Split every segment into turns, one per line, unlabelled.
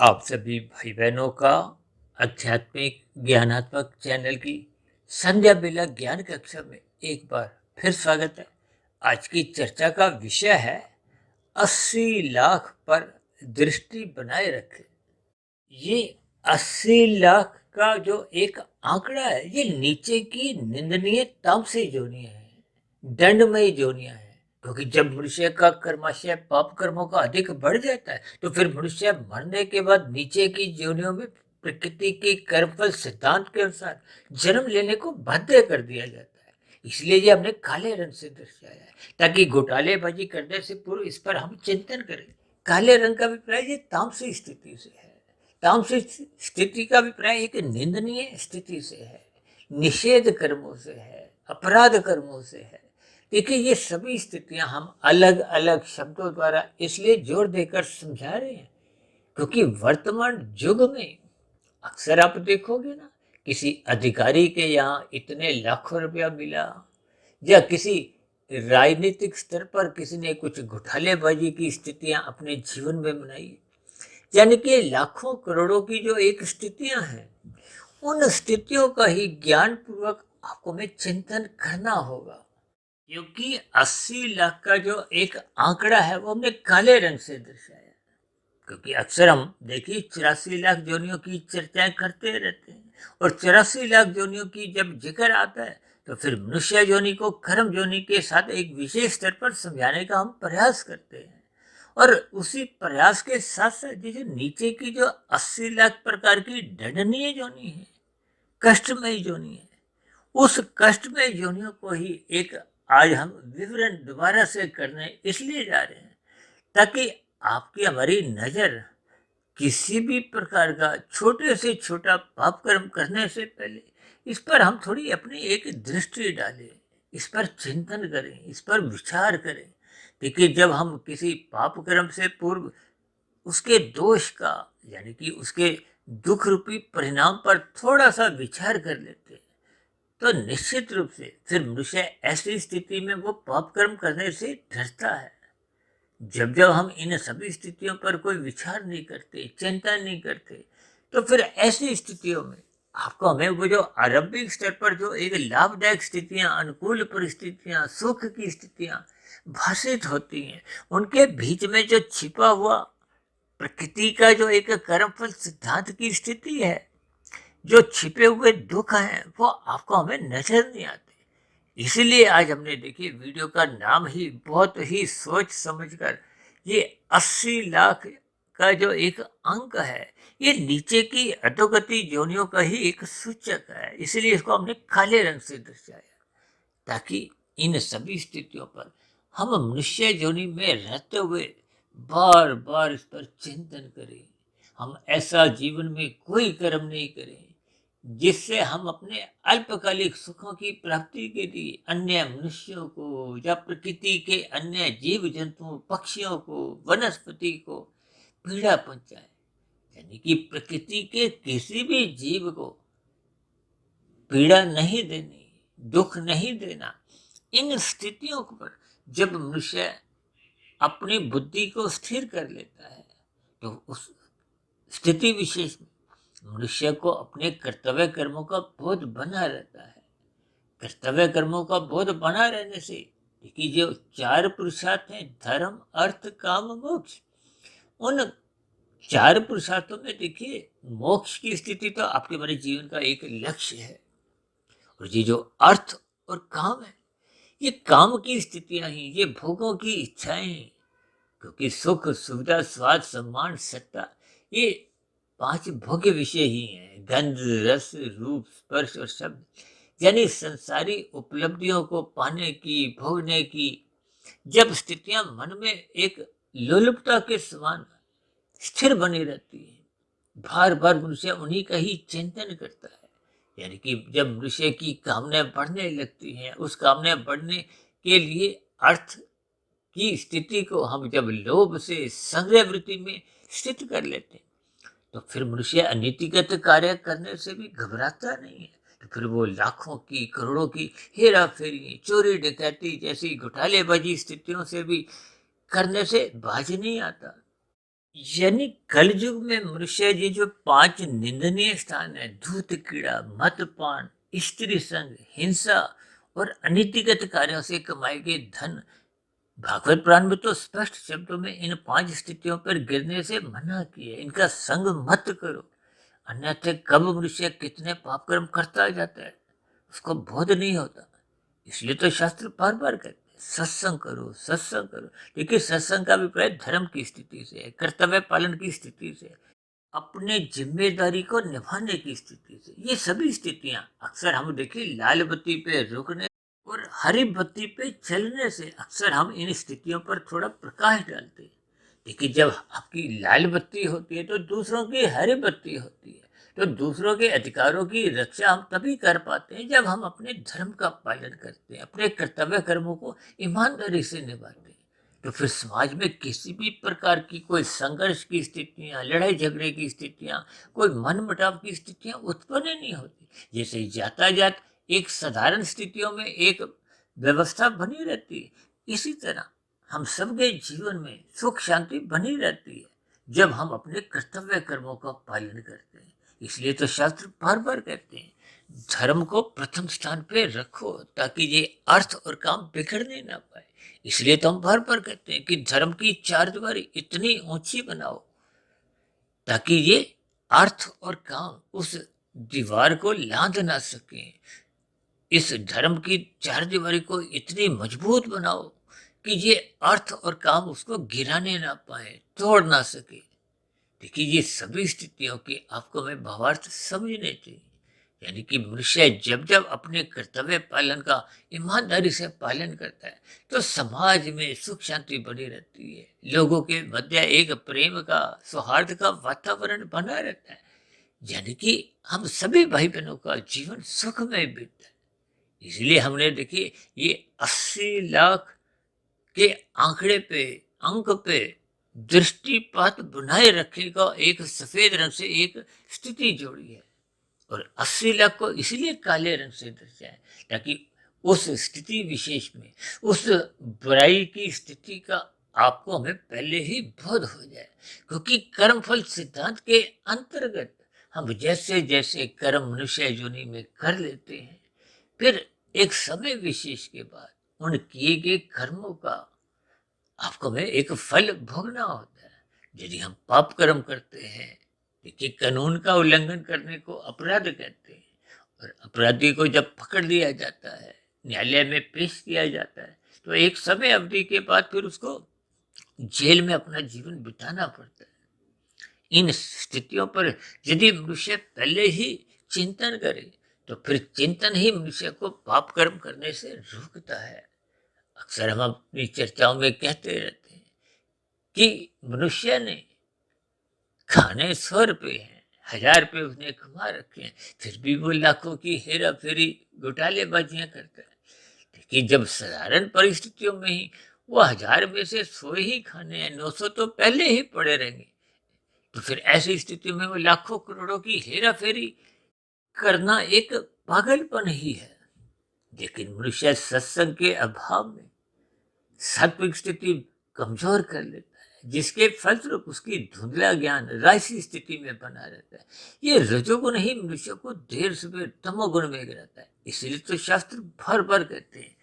आप सभी भाई बहनों का आध्यात्मिक ज्ञानात्मक चैनल की संध्या बेला ज्ञान कक्षा में एक बार फिर स्वागत है। आज की चर्चा का विषय है 80 लाख पर दृष्टि बनाए रखें। ये 80 लाख का जो एक आंकड़ा है, ये नीचे की निंदनीय तामसिक योनियां है, दंडमयी योनियां है। क्योंकि जब मनुष्य का कर्माशय पाप कर्मों का अधिक बढ़ जाता है, तो फिर मनुष्य मरने के बाद नीचे की योनियों में प्रकृति के कर्मफल सिद्धांत के अनुसार जन्म लेने को बाध्य कर दिया जाता है। इसलिए ये हमने काले रंग से दर्शाया है, ताकि घोटालेबाजी करने से पूर्व इस पर हम चिंतन करें। काले रंग का अभिप्राय ये तामसिक स्थिति से है। तामसिक स्थिति का अभिप्राय एक निंदनीय स्थिति से है, निषेध कर्मों से है, अपराध कर्मों से है। देखिए, ये सभी स्थितियां हम अलग अलग शब्दों द्वारा इसलिए जोर देकर समझा रहे हैं, क्योंकि वर्तमान युग में अक्सर आप देखोगे ना, किसी अधिकारी के यहाँ इतने लाखों रुपया मिला, या किसी राजनीतिक स्तर पर किसी ने कुछ घोटालेबाजी की स्थितियां अपने जीवन में बनाई, यानी कि लाखों करोड़ों की जो एक स्थितियां हैं, उन स्थितियों का ही ज्ञान पूर्वक आपको में चिंतन करना होगा। क्योंकि 80 लाख का जो एक आंकड़ा है, वो हमने काले रंग से दर्शाया। क्योंकि अक्सर हम देखिए 84 लाख जोनियों की चर्चाएं करते रहते हैं, और 84 लाख जोनियों की जब जिक्र आता है, तो फिर मनुष्य जोनि को कर्म जोनि के साथ एक विशेष स्तर पर समझाने का हम प्रयास करते हैं। और उसी प्रयास के साथ साथ जो नीचे की जो 80 लाख प्रकार की दंडनीय जोनि है, कष्टमय जोनि है, उस कष्टमय जोनियों को ही एक आज हम विवरण दोबारा से करने इसलिए जा रहे हैं, ताकि आपकी हमारी नजर किसी भी प्रकार का छोटे से छोटा पाप कर्म करने से पहले इस पर हम थोड़ी अपनी एक दृष्टि डालें, इस पर चिंतन करें, इस पर विचार करें। देखिए, जब हम किसी पाप कर्म से पूर्व उसके दोष का, यानी कि उसके दुख रूपी परिणाम पर थोड़ा सा विचार कर लेते हैं, तो निश्चित रूप से फिर मनुष्य ऐसी स्थिति में वो पाप कर्म करने से डरता है। जब जब हम इन सभी स्थितियों पर कोई विचार नहीं करते, चिंता नहीं करते, तो फिर ऐसी स्थितियों में आपको हमें वो जो आरंभिक स्तर पर जो एक लाभदायक स्थितियां, अनुकूल परिस्थितियां, सुख की स्थितियां भाषित होती हैं, उनके बीच में जो छिपा हुआ प्रकृति का जो एक कर्मफल सिद्धांत की स्थिति है, जो छिपे हुए दुख हैं, वो आपको हमें नजर नहीं आते। इसीलिए आज हमने देखिए वीडियो का नाम ही बहुत ही सोच समझकर, ये 80 लाख का जो एक अंक है, ये नीचे की अधोगति योनियों का ही एक सूचक है। इसलिए इसको हमने काले रंग से दर्शाया, ताकि इन सभी स्थितियों पर हम मनुष्य योनि में रहते हुए बार बार इस पर चिंतन करें। हम ऐसा जीवन में कोई कर्म नहीं करें जिससे हम अपने अल्पकालिक सुखों की प्राप्ति के लिए अन्य मनुष्यों को या प्रकृति के अन्य जीव जंतुओं, पक्षियों को, वनस्पति को पीड़ा पहुंचाए। यानी कि प्रकृति के किसी भी जीव को पीड़ा नहीं देनी, दुख नहीं देना। इन स्थितियों पर जब मनुष्य अपनी बुद्धि को स्थिर कर लेता है, तो उस स्थिति विशेष में मनुष्य को अपने कर्तव्य कर्मों का बोध बना रहता है। कर्तव्य कर्मों का बोध बना रहने से, देखिए, जो 4 पुरुषार्थ हैं, धर्म, अर्थ, काम, मोक्ष, उन 4 पुरुषार्थों में देखिए मोक्ष की स्थिति तो आपके हमारे जीवन का एक लक्ष्य है। और ये जो अर्थ और काम है, ये काम की स्थितियां ही, ये भोगों की इच्छाएं हैं। क्योंकि सुख, सुविधा, स्वाद, सम्मान, सत्ता, ये 5 भोग्य विषय ही हैं। गंध, रस, रूप, स्पर्श और शब्द, यानी संसारी उपलब्धियों को पाने की, भोगने की जब स्थितियां मन में एक लोलुपता के समान स्थिर बनी रहती है, बार बार मनुष्य उन्हीं का ही चिंतन करता है। यानी कि जब मनुष्य की कामनाएं बढ़ने लगती हैं, उस कामनाएं बढ़ने के लिए अर्थ की स्थिति को हम जब लोभ से संग्रह वृत्ति में स्थित कर लेते हैं, तो फिर मनुष्य अनीतिगत कार्य करने से भी घबराता नहीं है। तो फिर वो लाखों की, करोड़ों की हेरा फेरी, चोरी डकैती जैसी घोटालेबाजी स्थितियों से भी करने से बाज नहीं आता। यानी कलयुग में मनुष्य ये जो 5 निंदनीय स्थान है, धूर्त कीड़ा, मदपान, स्त्री संग, हिंसा और अनीतिगत कार्यों से कमाए गए धन, भागवत पुराण में तो स्पष्ट शब्दों में इन 5 स्थितियों पर गिरने से मना किया। इनका संग मत करो, अन्यथा कब मनुष्य कितने पाप कर्म करता जाता है उसको बोध नहीं होता। इसलिए तो शास्त्र बार बार कहते हैं सत्संग करो, सत्संग करो। देखिए, सत्संग का अभिप्राय धर्म की स्थिति से है, कर्तव्य पालन की स्थिति से, अपने जिम्मेदारी को निभाने की स्थिति से। ये सभी स्थितियां अक्सर हम देखिए लाल बत्ती पे रुकने और हरी बत्ती पे चलने से अक्सर हम इन स्थितियों पर थोड़ा प्रकाश डालते हैं। देखिए, जब आपकी लाल बत्ती होती है तो दूसरों की हरी बत्ती होती है। तो दूसरों के अधिकारों की रक्षा हम तभी कर पाते हैं जब हम अपने धर्म का पालन करते हैं, अपने कर्तव्य कर्मों को ईमानदारी से निभाते हैं। तो फिर समाज में किसी भी प्रकार की कोई संघर्ष की स्थितियां, लड़ाई झगड़े की स्थितियां, कोई मनमुटाव की स्थितियां उत्पन्न ही नहीं होती। जैसे यातायात एक साधारण स्थितियों में एक व्यवस्था बनी रहती है, इसी तरह हम सबके जीवन में सुख शांति बनी रहती है जब हम अपने कर्तव्य कर्मों का पालन करते हैं। इसलिए तो शास्त्र बार बार कहते हैं धर्म को प्रथम स्थान पे रखो ताकि ये अर्थ और काम बिगड़ने ना पाए। इसलिए तो हम बार बार कहते हैं कि धर्म की चारदीवारी इतनी ऊंची बनाओ ताकि ये अर्थ और काम उस दीवार को लांघ ना सके। इस धर्म की चारदीवारी को इतनी मजबूत बनाओ कि ये अर्थ और काम उसको गिराने ना पाए, तोड़ ना सके। देखिए, ये सभी स्थितियों के आपको मैं भावार्थ समझने चाहिए। यानी कि मनुष्य जब जब अपने कर्तव्य पालन का ईमानदारी से पालन करता है तो समाज में सुख शांति बनी रहती है, लोगों के मध्य एक प्रेम का, सौहार्द का वातावरण बना रहता है। यानी कि हम सभी भाई बहनों का जीवन सुखमय बीतता है। इसलिए हमने देखिए ये 80 लाख के आंकड़े पे, अंक पे दृष्टिपात बनाए रखेगा एक सफेद रंग से एक स्थिति जोड़ी है। और 80 लाख को इसलिए काले रंग से दर्शाया ताकि उस स्थिति विशेष में, उस बुराई की स्थिति का आपको हमें पहले ही बोध हो जाए। क्योंकि कर्मफल सिद्धांत के अंतर्गत हम जैसे जैसे कर्म मनुष्य योनि में कर लेते हैं, फिर एक समय विशेष के बाद उन किए गए कर्मों का आपको में एक फल भोगना होता है। यदि हम पाप कर्म करते हैं, देखिए कानून का उल्लंघन करने को अपराध कहते हैं, और अपराधी को जब पकड़ लिया जाता है, न्यायालय में पेश किया जाता है, तो एक समय अवधि के बाद फिर उसको जेल में अपना जीवन बिताना पड़ता है। इन स्थितियों पर यदि मनुष्य पहले ही चिंतन करे तो फिर चिंतन ही मनुष्य को पाप कर्म करने से रोकता है। अक्सर हम अपनी चर्चाओं में कहते रहते हैं कि मनुष्य ने खाने 100 रुपये हैं, 1000 रुपये उसने कमा रखे हैं, फिर भी वो लाखों की हेरा फेरी घोटालेबाजियां करता है। देखिए, जब साधारण परिस्थितियों में ही वो 1000 में से 100 ही खाने हैं, 900 तो पहले ही पड़े रहेंगे। तो फिर ऐसी स्थिति में वो लाखों करोड़ों की हेरा फेरी करना एक पागलपन ही है। लेकिन मनुष्य सत्संग के अभाव में सात्विक स्थिति कमजोर कर लेता है, जिसके फलस्वरूप उसकी धुंधला ज्ञान राशि स्थिति में बना रहता है। ये रजोगुण ही मनुष्य को देर सवेर तमोगुण में गिराता है। इसलिए तो शास्त्र भर भर कहते हैं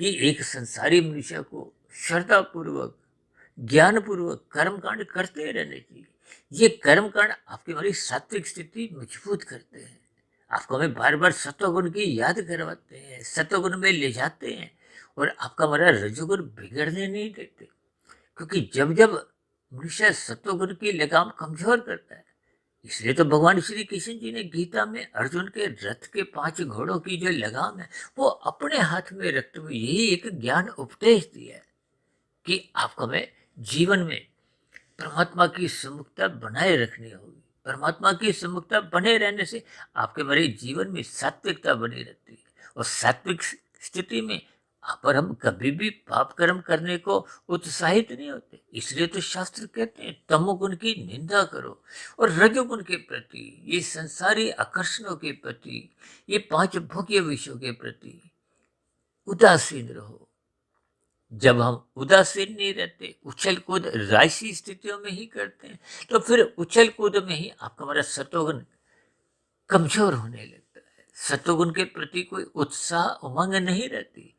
कि एक संसारी मनुष्य को श्रद्धा पूर्वक, ज्ञान पूर्वक कर्मकांड करते रहने चाहिए। ये कर्मकांड आपकी हमारी सात्विक स्थिति मजबूत करते हैं, आपको हमें बार बार सत्वगुण की याद करवाते हैं, सत्वगुण में ले जाते हैं, और आपका हमारा रजोगुण बिगड़ने नहीं देते। क्योंकि जब जब मनुष्य सत्वगुण की लगाम कमजोर करता है, इसलिए तो भगवान श्री कृष्ण जी ने गीता में अर्जुन के रथ के 5 घोड़ों की जो लगाम है वो अपने हाथ में रखते हुए यही एक ज्ञान उपदेश दिया है कि आपको हमें जीवन में परमात्मा की सम्मुखता बनाए रखनी होगी। परमात्मा की सम्मुखता बने रहने से आपके मेरे जीवन में सात्विकता बनी रहती है, और सात्विक स्थिति में आप और हम कभी भी पाप कर्म करने को उत्साहित नहीं होते। इसलिए तो शास्त्र कहते हैं तमोगुण की निंदा करो, और रजोगुण के प्रति, ये संसारी आकर्षणों के प्रति, ये 5 भोग्य विषयों के प्रति उदासीन रहो। जब हम उदासीन नहीं रहते, उछल कूद राशि स्थितियों में ही करते हैं, तो फिर उछल कूद में ही आपका हमारा सतोगुण कमजोर होने लगता है। सतोगुण के प्रति कोई उत्साह उमंग नहीं रहती,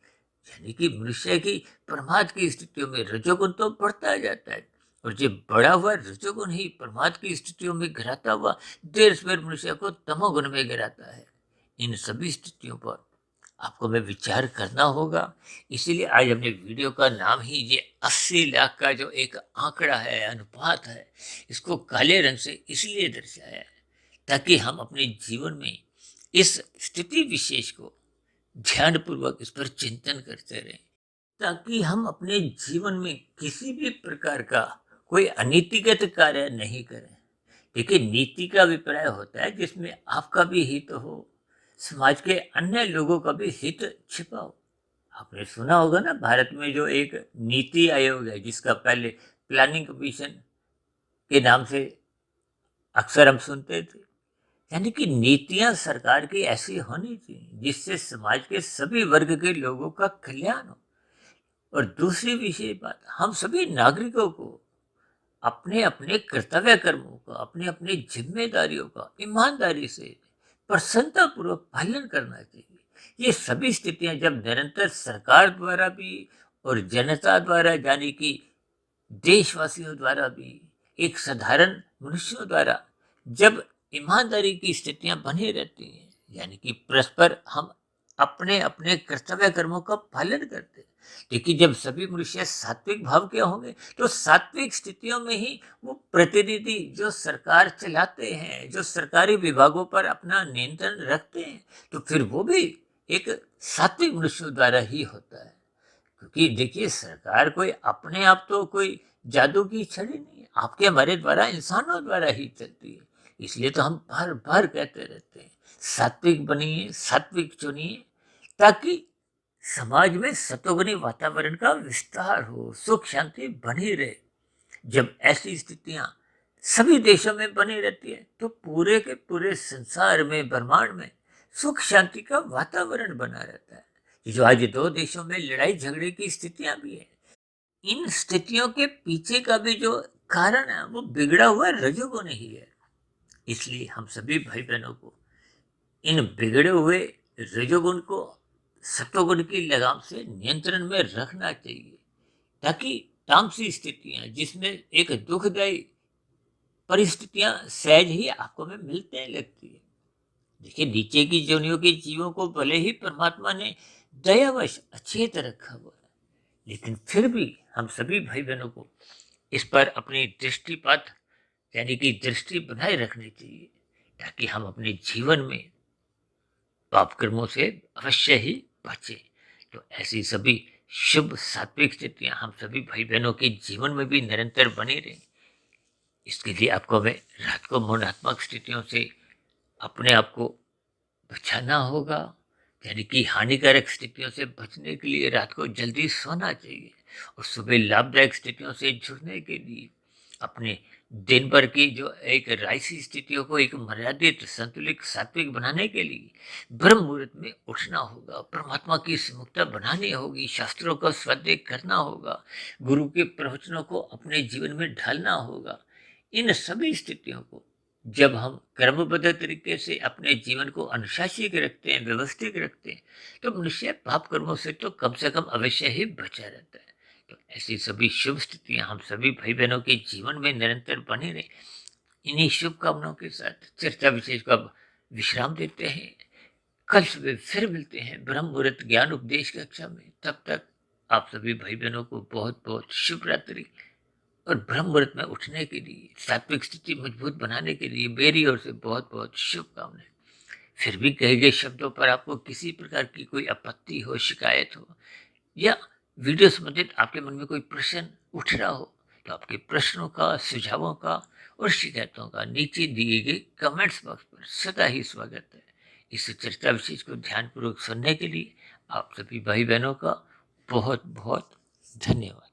यानी कि मनुष्य की प्रमाद की स्थितियों में रजोगुण तो बढ़ता जाता है, और जो बढ़ा हुआ रजोगुण ही प्रमाद की स्थितियों में गिराता हुआ देर सवेर मनुष्य को तमोगुण में गिराता है। इन सभी स्थितियों पर आपको में विचार करना होगा। इसीलिए आज हमने वीडियो का नाम ही ये 80 लाख का जो एक आंकड़ा है, अनुपात है, इसको काले रंग से इसलिए दर्शाया है ताकि हम अपने जीवन में इस स्थिति विशेष को ध्यानपूर्वक इस पर चिंतन करते रहें, ताकि हम अपने जीवन में किसी भी प्रकार का कोई अनीतिगत कार्य नहीं करें। देखिए, नीति का अभिप्राय होता है जिसमें आपका भी हित हो, समाज के अन्य लोगों का भी हित छिपा हो। आपने सुना होगा ना, भारत में जो एक नीति आयोग है, जिसका पहले प्लानिंग कमीशन के नाम से अक्सर हम सुनते थे। यानी कि नीतियां सरकार की ऐसी होनी चाहिए जिससे समाज के सभी वर्ग के लोगों का कल्याण हो। और दूसरी विशेष बात, हम सभी नागरिकों को अपने अपने कर्तव्य कर्मों का, अपने अपने जिम्मेदारियों का ईमानदारी से प्रसन्नता पूर्वक पालन करना चाहिए। ये सभी स्थितियां जब निरंतर सरकार द्वारा भी और जनता द्वारा, यानी कि देशवासियों द्वारा भी, एक साधारण मनुष्यों द्वारा जब ईमानदारी की स्थितियां बनी रहती हैं, यानी कि परस्पर हम अपने अपने कर्तव्य कर्मों का पालन करते हैं। लेकिन जब सभी मनुष्य सात्विक भाव के होंगे, तो सात्विक स्थितियों में ही वो प्रतिनिधि जो सरकार चलाते हैं, जो सरकारी विभागों पर अपना नियंत्रण रखते हैं, तो फिर वो भी एक सात्विक मनुष्यों द्वारा ही होता है। क्योंकि देखिए, सरकार कोई अपने आप तो कोई जादू की छड़ी नहीं है, आपके हमारे द्वारा, इंसानों द्वारा ही चलती है। इसलिए तो हम बार बार कहते रहते हैं, सात्विक बनिए, सात्विक चुनिए, ताकि समाज में सतोगुणी वातावरण का विस्तार हो, सुख शांति बनी रहे। जब ऐसी स्थितियां सभी देशों में बनी रहती है, तो पूरे के पूरे संसार में, ब्रह्मांड में सुख शांति का वातावरण बना रहता है। जो आज दो देशों में लड़ाई झगड़े की स्थितियां भी है, इन स्थितियों के पीछे का भी जो कारण है, वो बिगड़ा हुआ रजोगुण ही है। इसलिए हम सभी भाई बहनों को इन बिगड़े हुए रजोगुण को सत्वगुण की लगाम से नियंत्रण में रखना चाहिए, ताकि तामसी स्थितियां, जिसमें एक दुखदायी परिस्थितियां सहज ही आपको में मिलने लगती है। देखिए, नीचे की जोनियों के जीवों को भले ही परमात्मा ने दयावश अचेत रखा हुआ है, लेकिन फिर भी हम सभी भाई बहनों को इस पर अपनी दृष्टिपात, यानी कि दृष्टि बनाए रखनी चाहिए, ताकि हम अपने जीवन में पाप कर्मों से अवश्य ही बचे। तो ऐसी सभी शुभ सात्विक स्थितियां हम सभी भाई बहनों के जीवन में भी निरंतर बनी रहे। इसके लिए आपको हमें रात को मौनात्मक स्थितियों से अपने आप को बचाना होगा, यानी कि हानिकारक स्थितियों से बचने के लिए रात को जल्दी सोना चाहिए, और सुबह लाभदायक स्थितियों से जुड़ने के लिए अपने दिन भर की जो एक राशि स्थितियों को एक मर्यादित, संतुलित, सात्विक बनाने के लिए ब्रह्म मुहूर्त में उठना होगा, परमात्मा की सम्मुखता बनानी होगी, शास्त्रों का स्वाध्याय करना होगा, गुरु के प्रवचनों को अपने जीवन में ढालना होगा। इन सभी स्थितियों को जब हम क्रमबद्ध तरीके से अपने जीवन को अनुशासित रखते हैं, व्यवस्थित रखते हैं, तो मनुष्य पाप कर्मों से तो कम से कम अवश्य ही बचा रहता है। तो ऐसी सभी शुभ स्थितियां हम सभी भाई बहनों के जीवन में निरंतर बनी रहे। इन्हीं शुभकामनाओं के साथ चर्चा विशेष को अब विश्राम देते हैं। कल सुबह फिर मिलते हैं ब्रह्म मुहूर्त ज्ञान उपदेश कक्षा में। तब तक आप सभी भाई बहनों को बहुत बहुत शुभ रात्रि। और ब्रह्म मुहूर्त में उठने के लिए, सात्विक स्थिति मजबूत बनाने के लिए मेरी ओर से बहुत बहुत शुभकामनाएं। फिर भी कहे गए शब्दों पर आपको किसी प्रकार की कोई आपत्ति हो, शिकायत हो, या वीडियो संबंधित आपके मन में कोई प्रश्न उठ रहा हो, तो आपके प्रश्नों का, सुझावों का और शिकायतों का नीचे दिए गए कमेंट्स बॉक्स पर सदा ही स्वागत है। इस चर्चा विशेष को ध्यानपूर्वक सुनने के लिए आप सभी भाई बहनों का बहुत बहुत धन्यवाद।